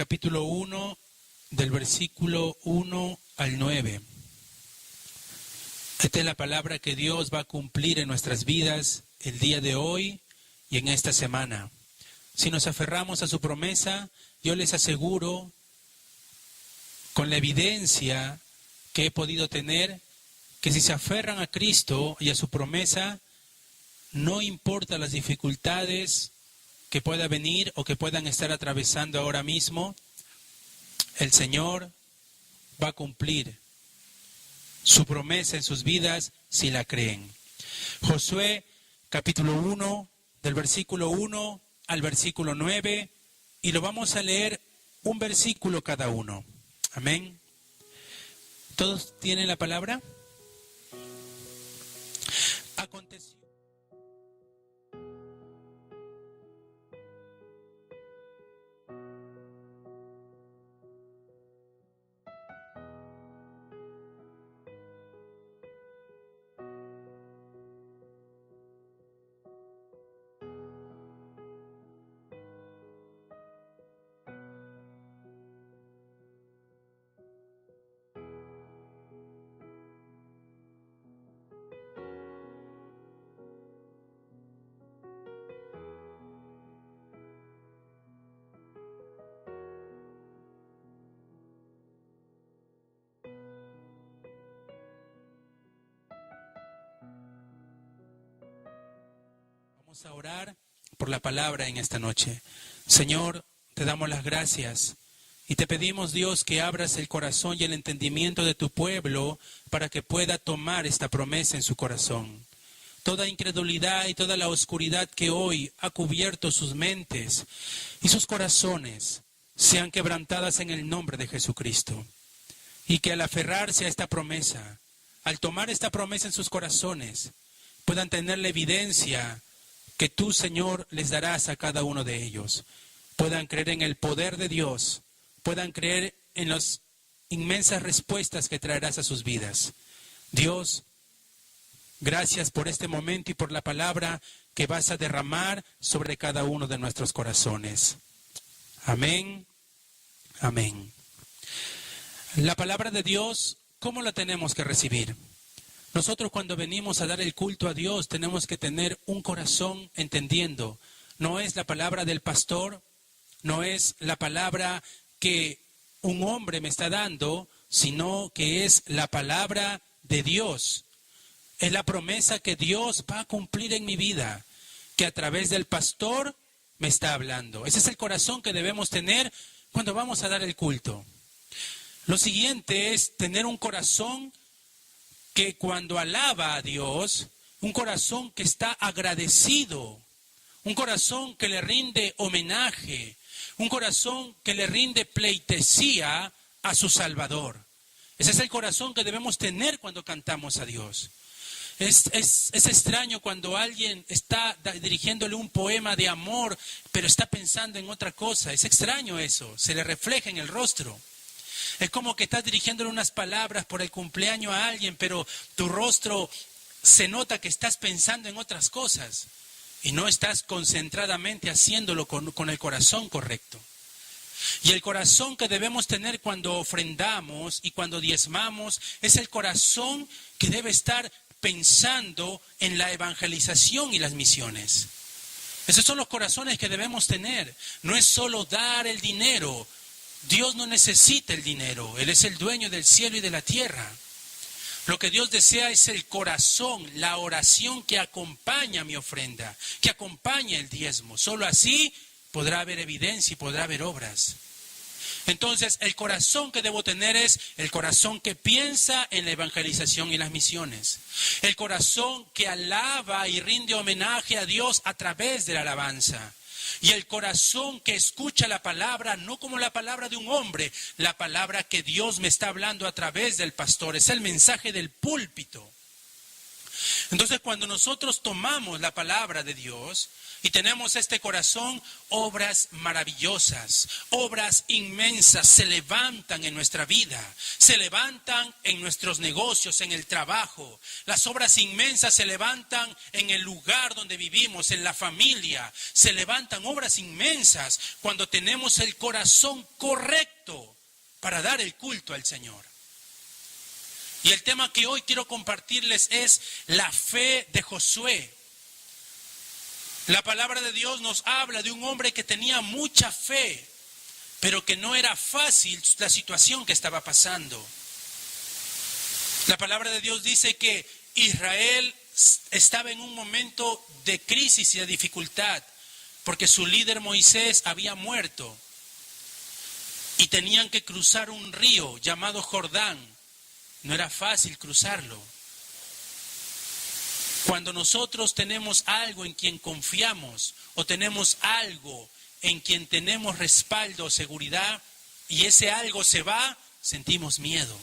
capítulo 1, del versículo 1 al 9. Esta es la palabra que Dios va a cumplir en nuestras vidas el día de hoy y en esta semana. Si nos aferramos a su promesa, yo les aseguro, con la evidencia que he podido tener, que si se aferran a Cristo y a su promesa, no importa las dificultades que pueda venir o que puedan estar atravesando ahora mismo, el Señor va a cumplir su promesa en sus vidas si la creen. Josué capítulo 1, del versículo 1 al versículo 9, y lo vamos a leer un versículo cada uno. Amén. ¿Todos tienen la palabra? Aconteció. Vamos a orar por la palabra en esta noche. Señor, te damos las gracias y te pedimos, Dios, que abras el corazón y el entendimiento de tu pueblo para que pueda tomar esta promesa en su corazón. Toda incredulidad y toda la oscuridad que hoy ha cubierto sus mentes y sus corazones sean quebrantadas en el nombre de Jesucristo. Y que al aferrarse a esta promesa, al tomar esta promesa en sus corazones, puedan tener la evidencia que tú, Señor, les darás a cada uno de ellos. Puedan creer en el poder de Dios, puedan creer en las inmensas respuestas que traerás a sus vidas. Dios, gracias por este momento y por la palabra que vas a derramar sobre cada uno de nuestros corazones. Amén. Amén. La palabra de Dios, ¿cómo la tenemos que recibir? Nosotros cuando venimos a dar el culto a Dios tenemos que tener un corazón entendiendo. No es la palabra del pastor, no es la palabra que un hombre me está dando, sino que es la palabra de Dios. Es la promesa que Dios va a cumplir en mi vida, que a través del pastor me está hablando. Ese es el corazón que debemos tener cuando vamos a dar el culto. Lo siguiente es tener un corazón que cuando alaba a Dios, un corazón que está agradecido, un corazón que le rinde homenaje, un corazón que le rinde pleitesía a su Salvador. Ese es el corazón que debemos tener cuando cantamos a Dios. Es extraño cuando alguien está dirigiéndole un poema de amor, pero está pensando en otra cosa. Es extraño eso, se le refleja en el rostro. Es como que estás dirigiéndole unas palabras por el cumpleaños a alguien, pero tu rostro se nota que estás pensando en otras cosas y no estás concentradamente haciéndolo con el corazón correcto. Y el corazón que debemos tener cuando ofrendamos y cuando diezmamos es el corazón que debe estar pensando en la evangelización y las misiones. Esos son los corazones que debemos tener. No es solo dar el dinero. Dios no necesita el dinero, Él es el dueño del cielo y de la tierra. Lo que Dios desea es el corazón, la oración que acompaña mi ofrenda, que acompaña el diezmo. Solo así podrá haber evidencia y podrá haber obras. Entonces, el corazón que debo tener es el corazón que piensa en la evangelización y las misiones. El corazón que alaba y rinde homenaje a Dios a través de la alabanza. Y el corazón que escucha la palabra, no como la palabra de un hombre, la palabra que Dios me está hablando a través del pastor. Es el mensaje del púlpito. Entonces, cuando nosotros tomamos la palabra de Dios y tenemos este corazón, obras maravillosas, obras inmensas se levantan en nuestra vida, se levantan en nuestros negocios, en el trabajo. Las obras inmensas se levantan en el lugar donde vivimos, en la familia. Se levantan obras inmensas cuando tenemos el corazón correcto para dar el culto al Señor. Y el tema que hoy quiero compartirles es la fe de Josué. La palabra de Dios nos habla de un hombre que tenía mucha fe, pero que no era fácil la situación que estaba pasando. La palabra de Dios dice que Israel estaba en un momento de crisis y de dificultad, porque su líder Moisés había muerto y tenían que cruzar un río llamado Jordán. No era fácil cruzarlo. Cuando nosotros tenemos algo en quien confiamos o tenemos algo en quien tenemos respaldo o seguridad y ese algo se va, sentimos miedo.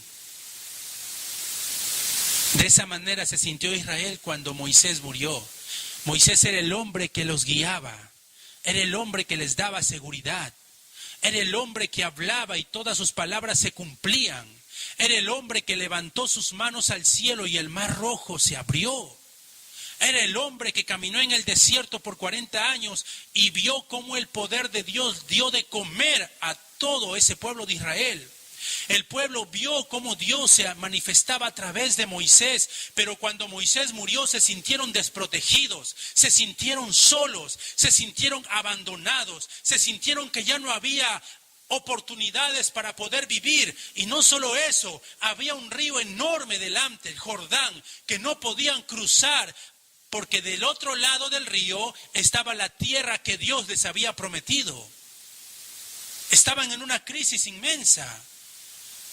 De esa manera se sintió Israel cuando Moisés murió. Moisés era el hombre que los guiaba, era el hombre que les daba seguridad, era el hombre que hablaba y todas sus palabras se cumplían, era el hombre que levantó sus manos al cielo y el mar rojo se abrió. Era el hombre que caminó en el desierto por 40 años y vio cómo el poder de Dios dio de comer a todo ese pueblo de Israel. El pueblo vio cómo Dios se manifestaba a través de Moisés, pero cuando Moisés murió se sintieron desprotegidos, se sintieron solos, se sintieron abandonados, se sintieron que ya no había oportunidades para poder vivir. Y no solo eso, había un río enorme delante, el Jordán, que no podían cruzar, porque del otro lado del río estaba la tierra que Dios les había prometido. Estaban en una crisis inmensa.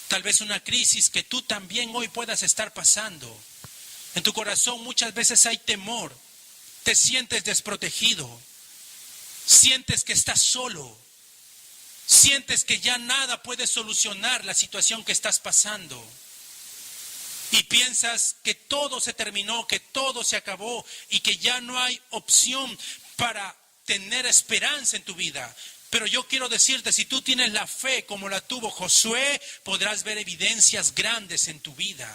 Tal vez una crisis que tú también hoy puedas estar pasando. En tu corazón muchas veces hay temor. Te sientes desprotegido. Sientes que estás solo. Sientes que ya nada puede solucionar la situación que estás pasando. Y piensas que todo se terminó, que todo se acabó y que ya no hay opción para tener esperanza en tu vida. Pero yo quiero decirte, si tú tienes la fe como la tuvo Josué, podrás ver evidencias grandes en tu vida.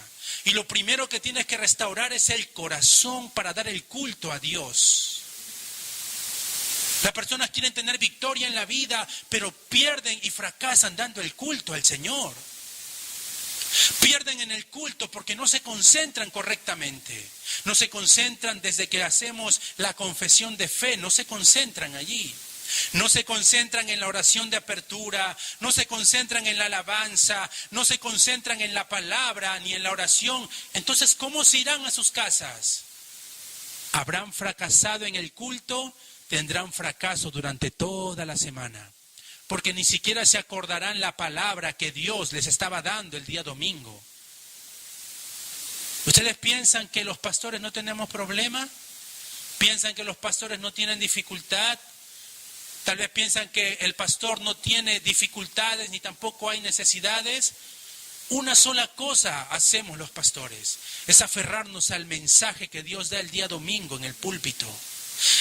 Y lo primero que tienes que restaurar es el corazón para dar el culto a Dios. Las personas quieren tener victoria en la vida, pero pierden y fracasan dando el culto al Señor. Pierden en el culto porque no se concentran correctamente. No se concentran desde que hacemos la confesión de fe, no se concentran allí. No se concentran en la oración de apertura, no se concentran en la alabanza, no se concentran en la palabra ni en la oración. Entonces, ¿cómo se irán a sus casas? ¿Habrán fracasado en el culto? Tendrán fracaso durante toda la semana. Porque ni siquiera se acordarán la palabra que Dios les estaba dando el día domingo. ¿Ustedes piensan que los pastores no tenemos problema? ¿Piensan que los pastores no tienen dificultad? Tal vez piensan que el pastor no tiene dificultades ni tampoco hay necesidades. Una sola cosa hacemos los pastores, es aferrarnos al mensaje que Dios da el día domingo en el púlpito.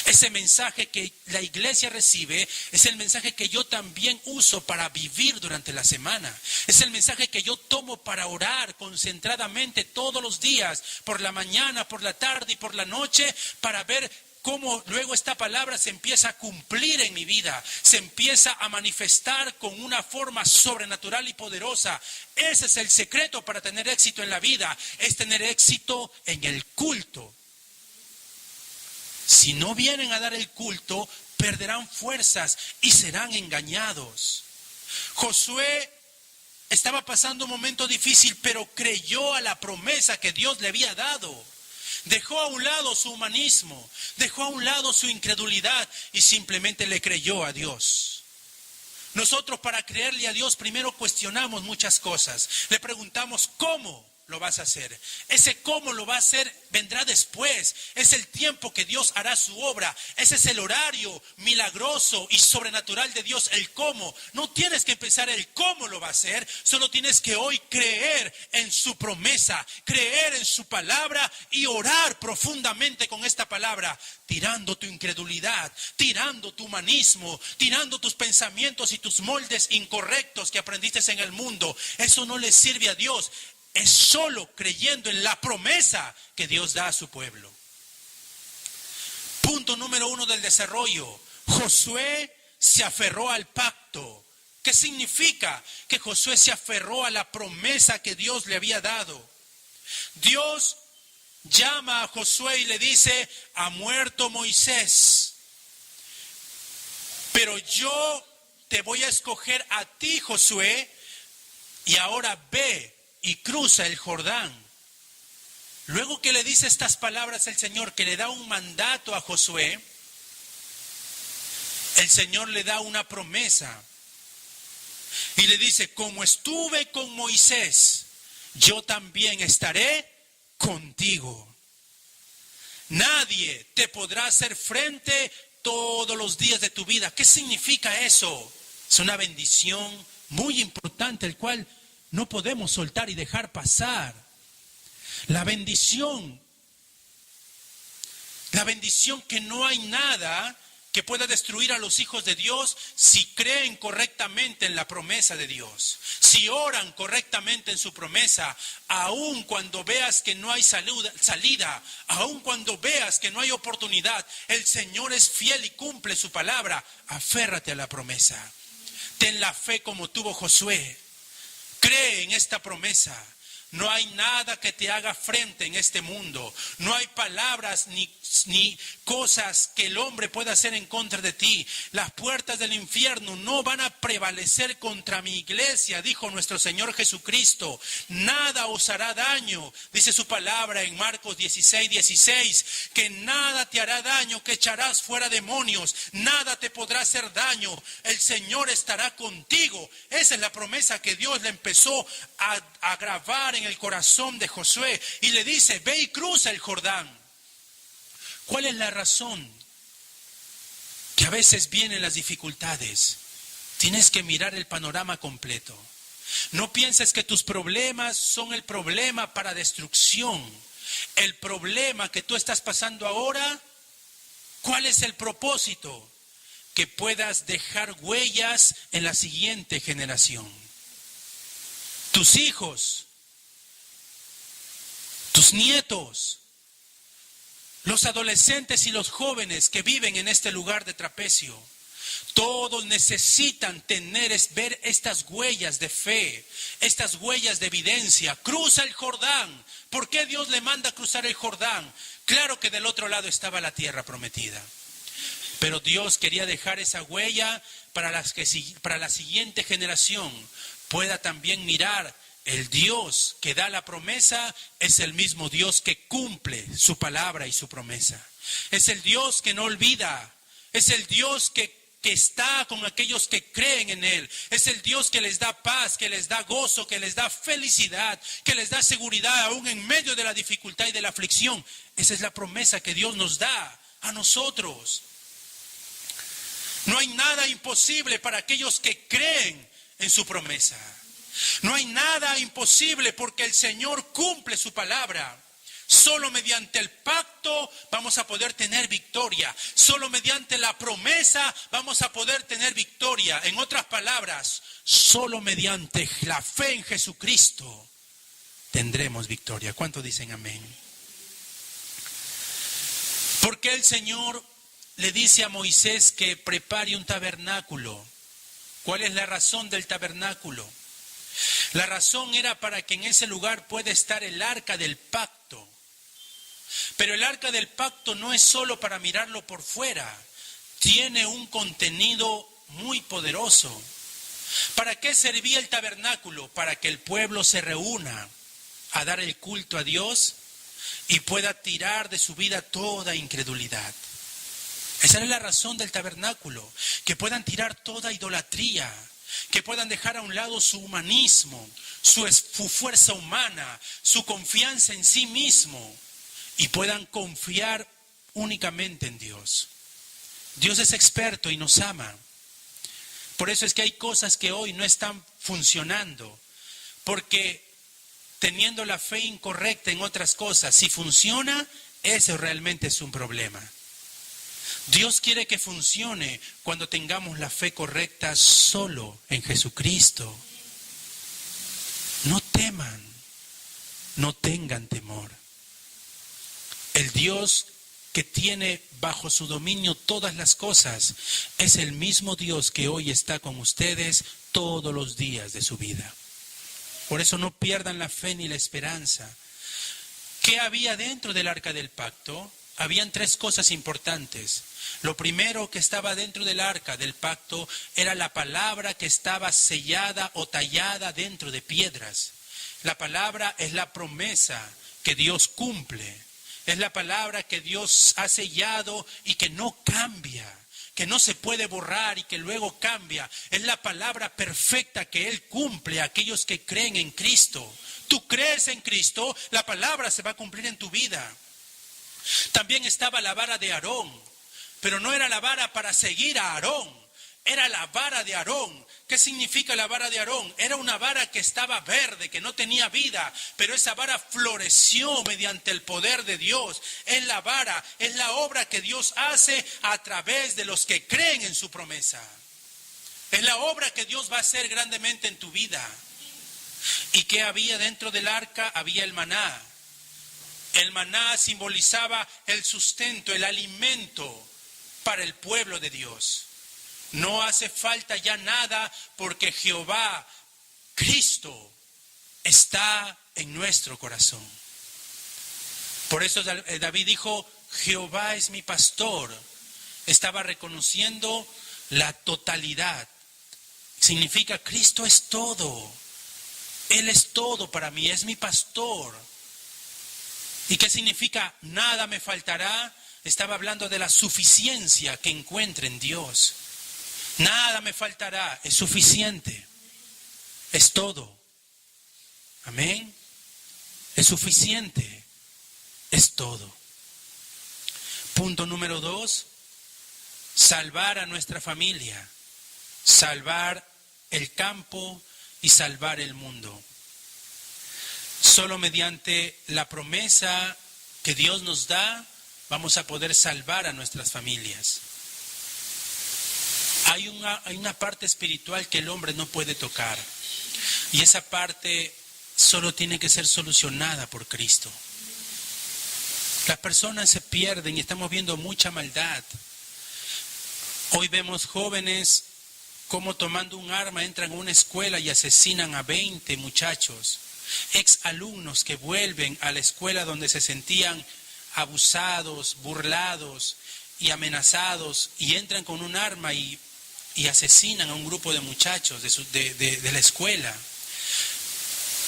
Ese mensaje que la iglesia recibe es el mensaje que yo también uso para vivir durante la semana. Es el mensaje que yo tomo para orar concentradamente todos los días, por la mañana, por la tarde y por la noche, para ver cómo luego esta palabra se empieza a cumplir en mi vida, se empieza a manifestar con una forma sobrenatural y poderosa. Ese es el secreto para tener éxito en la vida, es tener éxito en el culto. Si no vienen a dar el culto, perderán fuerzas y serán engañados. Josué estaba pasando un momento difícil, pero creyó a la promesa que Dios le había dado. Dejó a un lado su humanismo, dejó a un lado su incredulidad y simplemente le creyó a Dios. Nosotros para creerle a Dios primero cuestionamos muchas cosas. Le preguntamos ¿cómo? lo vas a hacer. Ese cómo lo va a hacer vendrá después. Es el tiempo que Dios hará su obra. Ese es el horario milagroso y sobrenatural de Dios, el cómo. No tienes que pensar el cómo lo va a hacer, solo tienes que hoy creer en su promesa, creer en su palabra y orar profundamente con esta palabra, tirando tu incredulidad, tirando tu humanismo, tirando tus pensamientos y tus moldes incorrectos que aprendiste en el mundo. Eso no le sirve a Dios. Es solo creyendo en la promesa que Dios da a su pueblo. Punto número 1 del desarrollo. Josué se aferró al pacto. ¿Qué significa? Que Josué se aferró a la promesa que Dios le había dado. Dios llama a Josué y le dice: ha muerto Moisés, pero yo te voy a escoger a ti, Josué, y ahora ve y cruza el Jordán. Luego que le dice estas palabras el Señor, que le da un mandato a Josué, el Señor le da una promesa y le dice: como estuve con Moisés, yo también estaré contigo. Nadie te podrá hacer frente todos los días de tu vida. ¿Qué significa eso? Es una bendición muy importante, el cual no podemos soltar y dejar pasar. La bendición que no hay nada que pueda destruir a los hijos de Dios si creen correctamente en la promesa de Dios, si oran correctamente en su promesa, aun cuando veas que no hay salida, aun cuando veas que no hay oportunidad. El Señor es fiel y cumple su palabra. Aférrate a la promesa. Ten la fe como tuvo Josué. Cree en esta promesa. No hay nada que te haga frente en este mundo. No hay palabras ni cosas que el hombre pueda hacer en contra de ti. Las puertas del infierno no van a prevalecer contra mi iglesia, dijo nuestro Señor Jesucristo. Nada os hará daño, dice su palabra en Marcos 16:16, que nada te hará daño, que echarás fuera demonios, nada te podrá hacer daño. El Señor estará contigo. Esa es la promesa que Dios le empezó a grabar en el corazón de Josué y le dice: ve y cruza el Jordán. ¿Cuál es la razón? Que a veces vienen las dificultades. Tienes que mirar el panorama completo. No pienses que tus problemas son el problema para destrucción. El problema que tú estás pasando ahora, ¿cuál es el propósito? Que puedas dejar huellas en la siguiente generación. Tus hijos, tus nietos, los adolescentes y los jóvenes que viven en este lugar de Trapecio, todos necesitan ver estas huellas de fe, estas huellas de evidencia. Cruza el Jordán. ¿Por qué Dios le manda a cruzar el Jordán? Claro que del otro lado estaba la tierra prometida, pero Dios quería dejar esa huella para la siguiente generación pueda también mirar. El Dios que da la promesa es el mismo Dios que cumple su palabra y su promesa. Es el Dios que no olvida. Es el Dios que está con aquellos que creen en Él. Es el Dios que les da paz, que les da gozo, que les da felicidad, que les da seguridad aún en medio de la dificultad y de la aflicción. Esa es la promesa que Dios nos da a nosotros. No hay nada imposible para aquellos que creen en su promesa. No hay nada imposible porque el Señor cumple su palabra. Solo mediante el pacto vamos a poder tener victoria. Solo mediante la promesa vamos a poder tener victoria. En otras palabras, solo mediante la fe en Jesucristo tendremos victoria. ¿Cuántos dicen amén? Porque el Señor le dice a Moisés que prepare un tabernáculo. ¿Cuál es la razón del tabernáculo? La razón era para que en ese lugar pueda estar el arca del pacto. Pero el arca del pacto no es solo para mirarlo por fuera. Tiene un contenido muy poderoso. ¿Para qué servía el tabernáculo? Para que el pueblo se reúna a dar el culto a Dios y pueda tirar de su vida toda incredulidad. Esa es la razón del tabernáculo, que puedan tirar toda idolatría, que puedan dejar a un lado su humanismo, su fuerza humana, su confianza en sí mismo y puedan confiar únicamente en Dios. Dios es experto y nos ama. Por eso es que hay cosas que hoy no están funcionando, porque teniendo la fe incorrecta en otras cosas, si funciona, eso realmente es un problema. Dios quiere que funcione cuando tengamos la fe correcta solo en Jesucristo. No teman, no tengan temor. El Dios que tiene bajo su dominio todas las cosas es el mismo Dios que hoy está con ustedes todos los días de su vida. Por eso no pierdan la fe ni la esperanza. ¿Qué había dentro del arca del pacto? Habían tres cosas importantes. Lo primero que estaba dentro del arca del pacto era la palabra que estaba sellada o tallada dentro de piedras. La palabra es la promesa que Dios cumple. Es la palabra que Dios ha sellado y que no cambia, que no se puede borrar y que luego cambia. Es la palabra perfecta que Él cumple a aquellos que creen en Cristo. Tú crees en Cristo, la palabra se va a cumplir en tu vida. También estaba la vara de Aarón, pero no era la vara para seguir a Aarón, era la vara de Aarón. ¿Qué significa la vara de Aarón? Era una vara que estaba verde, que no tenía vida, pero esa vara floreció mediante el poder de Dios. Es la vara, es la obra que Dios hace a través de los que creen en su promesa. Es la obra que Dios va a hacer grandemente en tu vida. ¿Y qué había dentro del arca? Había el maná. El maná simbolizaba el sustento, el alimento para el pueblo de Dios. No hace falta ya nada porque Jehová, Cristo, está en nuestro corazón. Por eso David dijo, Jehová es mi pastor. Estaba reconociendo la totalidad. Significa Cristo es todo. Él es todo para mí, es mi pastor. ¿Y qué significa nada me faltará? Estaba hablando de la suficiencia que encuentre en Dios. Nada me faltará, es suficiente, es todo. Amén. Es suficiente, es todo. Punto número 2, salvar a nuestra familia, salvar el campo y salvar el mundo. Solo mediante la promesa que Dios nos da, vamos a poder salvar a nuestras familias. Hay una parte espiritual que el hombre no puede tocar. Y esa parte solo tiene que ser solucionada por Cristo. Las personas se pierden y estamos viendo mucha maldad. Hoy vemos jóvenes como tomando un arma entran a una escuela y asesinan a 20 muchachos. Ex alumnos que vuelven a la escuela donde se sentían abusados, burlados y amenazados y entran con un arma y asesinan a un grupo de muchachos de la escuela.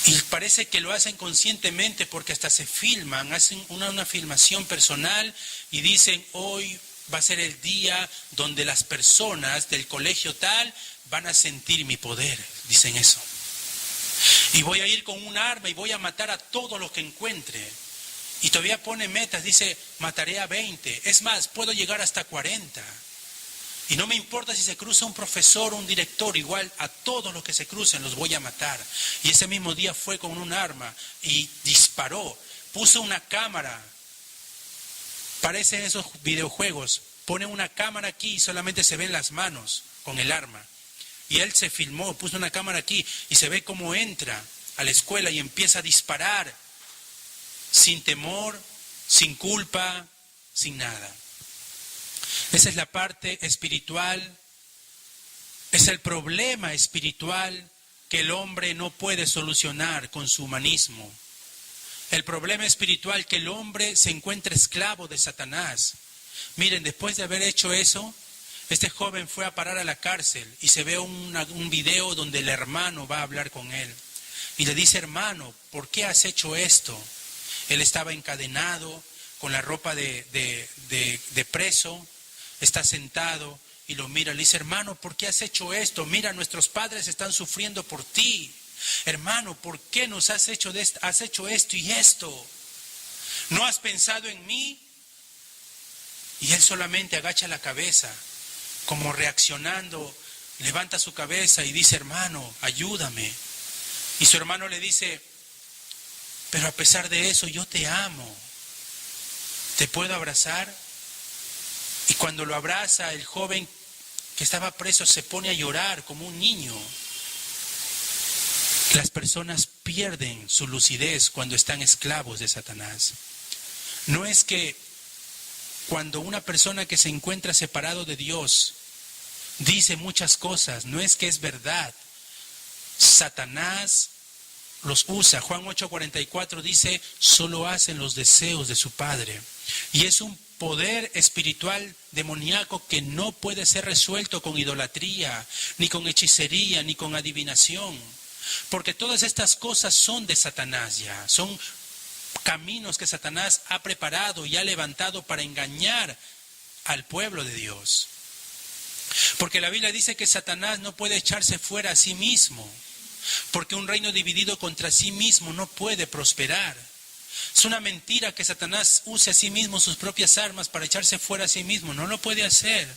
Y parece que lo hacen conscientemente porque hasta se filman, hacen una filmación personal y dicen, hoy va a ser el día donde las personas del colegio tal van a sentir mi poder, dicen eso. Y voy a ir con un arma y voy a matar a todos los que encuentre. Y todavía pone metas, dice, mataré a 20. Es más, puedo llegar hasta 40. Y no me importa si se cruza un profesor o un director, igual a todos los que se crucen los voy a matar. Y ese mismo día fue con un arma y disparó. Puso una cámara. Parecen esos videojuegos. Pone una cámara aquí y solamente se ven las manos con el arma. Y él se filmó, puso una cámara aquí y se ve cómo entra a la escuela y empieza a disparar. Sin temor, sin culpa, sin nada. Esa es la parte espiritual, es el problema espiritual que el hombre no puede solucionar con su humanismo. El problema espiritual que el hombre se encuentra esclavo de Satanás. Miren, después de haber hecho eso, este joven fue a parar a la cárcel y se ve un video donde el hermano va a hablar con él. Y le dice, hermano, ¿por qué has hecho esto? Él estaba encadenado con la ropa de preso. Está sentado y lo mira, le dice: hermano, ¿por qué has hecho esto? Mira, nuestros padres están sufriendo por ti. Hermano, ¿por qué nos has hecho esto y esto? ¿No has pensado en mí? Y él solamente agacha la cabeza, como reaccionando, levanta su cabeza y dice: hermano, ayúdame. Y su hermano le dice: pero a pesar de eso yo te amo. ¿Te puedo abrazar? Y cuando lo abraza, el joven que estaba preso se pone a llorar como un niño. Las personas pierden su lucidez cuando están esclavos de Satanás. No es que cuando una persona que se encuentra separado de Dios dice muchas cosas, no es que es verdad. Satanás los usa. Juan 8:44 dice: solo hacen los deseos de su padre. Y es un poder espiritual demoníaco que no puede ser resuelto con idolatría, ni con hechicería, ni con adivinación. Porque todas estas cosas son de Satanás ya. Son caminos que Satanás ha preparado y ha levantado para engañar al pueblo de Dios. Porque la Biblia dice que Satanás no puede echarse fuera a sí mismo. Porque un reino dividido contra sí mismo no puede prosperar. Es una mentira que Satanás use a sí mismo sus propias armas para echarse fuera a sí mismo. No lo puede hacer.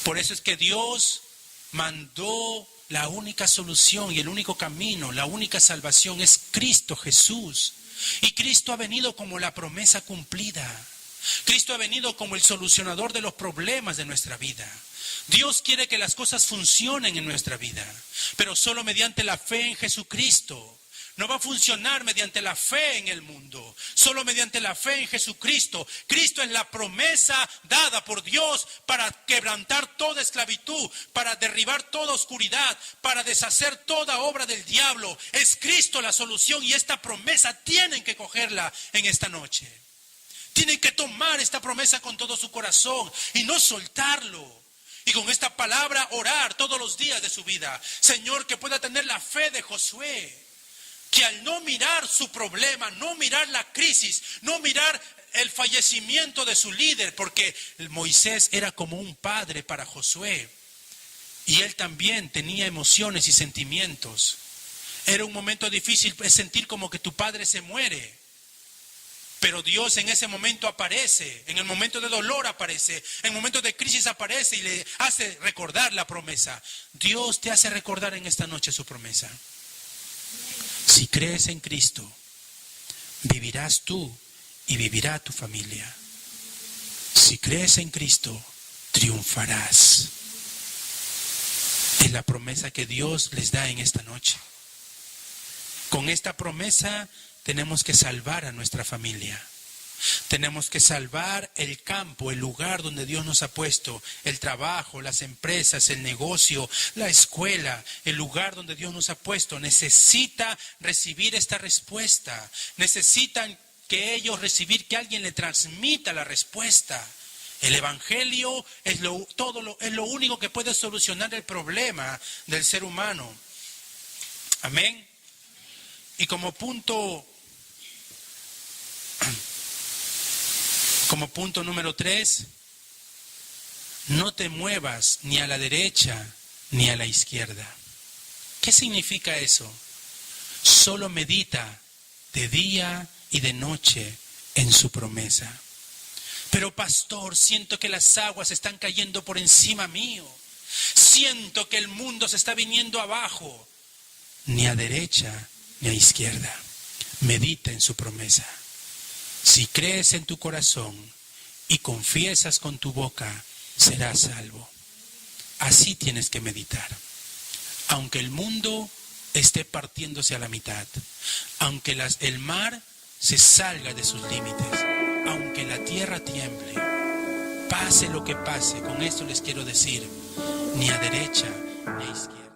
Por eso es que Dios mandó la única solución y el único camino, la única salvación es Cristo Jesús. Y Cristo ha venido como la promesa cumplida. Cristo ha venido como el solucionador de los problemas de nuestra vida. Dios quiere que las cosas funcionen en nuestra vida, pero solo mediante la fe en Jesucristo. No va a funcionar mediante la fe en el mundo, solo mediante la fe en Jesucristo. Cristo es la promesa dada por Dios para quebrantar toda esclavitud, para derribar toda oscuridad, para deshacer toda obra del diablo. Es Cristo la solución y esta promesa tienen que cogerla en esta noche. Tienen que tomar esta promesa con todo su corazón y no soltarlo. Y con esta palabra orar todos los días de su vida. Señor, que pueda tener la fe de Josué. Que al no mirar su problema, no mirar la crisis, no mirar el fallecimiento de su líder, porque Moisés era como un padre para Josué. Y él también tenía emociones y sentimientos. Era un momento difícil, es sentir como que tu padre se muere. Pero Dios en ese momento aparece, en el momento de dolor aparece, en el momento de crisis aparece y le hace recordar la promesa. Dios te hace recordar en esta noche su promesa. Si crees en Cristo, vivirás tú y vivirá tu familia. Si crees en Cristo, triunfarás. Es la promesa que Dios les da en esta noche. Con esta promesa tenemos que salvar a nuestra familia. Tenemos que salvar el campo, el lugar donde Dios nos ha puesto, el trabajo, las empresas, el negocio, la escuela, el lugar donde Dios nos ha puesto. Necesita recibir esta respuesta. Necesitan que ellos recibir, que alguien le transmita la respuesta. El evangelio es lo único que puede solucionar el problema del ser humano. Amén. Y como punto número 3, no te muevas ni a la derecha ni a la izquierda. ¿Qué significa eso? Solo medita de día y de noche en su promesa. Pero pastor, siento que las aguas están cayendo por encima mío. Siento que el mundo se está viniendo abajo. Ni a derecha ni a izquierda. Medita en su promesa. Si crees en tu corazón y confiesas con tu boca, serás salvo. Así tienes que meditar. Aunque el mundo esté partiéndose a la mitad, aunque el mar se salga de sus límites, aunque la tierra tiemble, pase lo que pase, con esto les quiero decir, ni a derecha ni a izquierda.